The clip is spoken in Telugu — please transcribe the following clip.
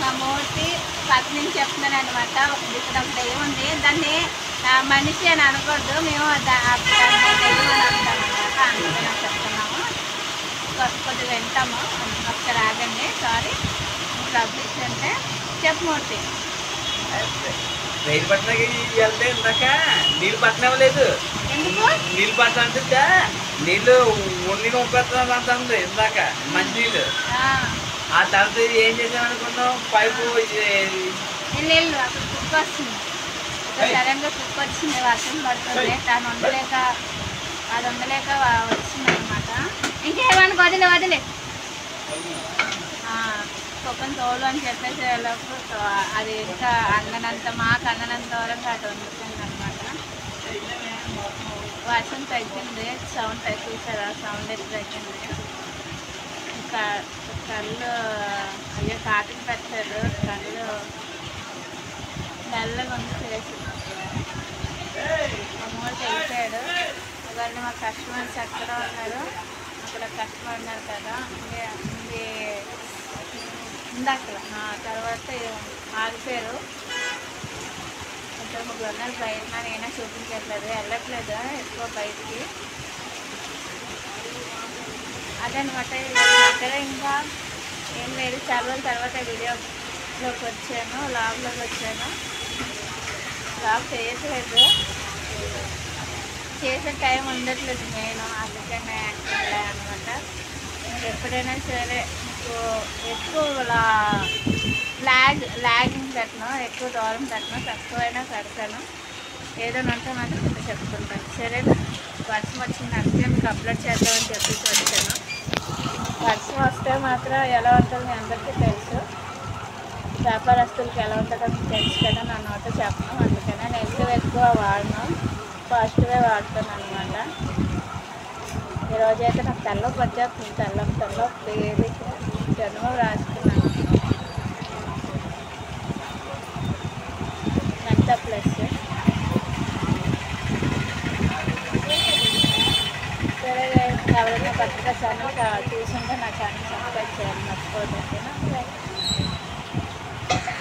మా మూర్తి పక్క నుంచి చెప్తున్నాను అనమాట. ఇక్కడ ఒక దెయ్యం ఉంది, దాన్ని మనిషి అని అనకూడదు, మేము దెయ్యం అని అంటాం అనమాట. అందుకని చెప్తున్నాము, కొద్దిగా వింటాము. ఒకసారి ఆగండి, సారీ. పబ్లిక్ అంటే చెప్పు మూర్తి. రైలు పట్టణకి వెళ్తే ఇందాక నీళ్ళు పట్టనవ్వలేదు. ఎందుకు నీళ్ళు పట్టణ అంటే నీళ్ళు ఉండి పంపిస్తున్నాం అంటుంది ఇందాక మంచినీళ్ళు. ఆ తర్వాత ఏం చేసాం అనుకున్నాం, పైపు నీళ్ళు అక్కడ కుక్క వస్తుంది, సడన్ గా కుక్క వచ్చింది, వర్షం పడుతుంది, దాన్ని ఉండలేక వచ్చింది అనమాట. ఇంకేమనుకో వదిలే కుక్కను తోలు అని చెప్పేసి అది ఇంకా మాకు అన్ననంత వరకు అటు వండుతుంది అనమాట. వర్షం తగ్గింది, సౌండ్ చూసారా, సౌండ్ ఎట్లా తగ్గింది. ఇంకా కళ్ళు అయ్యో కాటికి పెట్టారు, కళ్ళు నల్లగా ఉంది చేసి. అమ్మోళ్ళు వెళ్ళిపోయాడు. వాళ్ళు మా కస్టమర్స్ ఎక్కడ ఉన్నారు, అక్కడ కస్టమర్ ఉన్నారు కదా, ఇందాక తర్వాత ఆగిపోయారు. ఇద్దరు ముగ్గురు ఉన్నారు బయట, నేనే చూపించట్లేదు, వెళ్ళట్లేదు ఎక్కువ బయటికి. అదనమాట. అక్కడ ఇంకా ఏం లేదు, చాలా రోజుల తర్వాత వీడియోలోకి వచ్చాను, లాగ్లోకి వచ్చాను. లాగ్ చేయట్లేదు, చేసే టైం ఉండట్లేదు నేను, అందుకనే అనమాట. ఎప్పుడైనా సరే మీకు ఎక్కువ లాగింగ్ పెట్టను, ఎక్కువ దూరం పెట్టను, తక్కువైనా పెడతాను. ఏదైనా ఉంటే మాత్రం కొంచెం చెప్పుకుంటాను. సరే, వర్షం వచ్చింది అంటే మీకు అప్లోడ్ చేద్దామని చెప్పేసి వచ్చాను. వర్షం వస్తే మాత్రం ఎలా ఉంటుందో మీ అందరికీ తెలుసు, వ్యాపారస్తులకి ఎలా ఉంటుందో మీకు తెలుసు కదా, నా నోట చెప్పను. అందుకనే నెగిటివ్ ఎక్కువ వాడను, పాజిటివే వాడతాను అనమాట. ఈరోజైతే నాకు తెల్లకి వచ్చేస్తుంది, తెల్ల పేరు జన్మ రాసుకున్నాను ఎంత ప్లస్. సరే, ఎవరైనా కొత్తగా ఛానల్ చూసుంటే నా ఛానల్ సబ్స్క్రైబ్ చేయాలి మర్చిపోతుంది.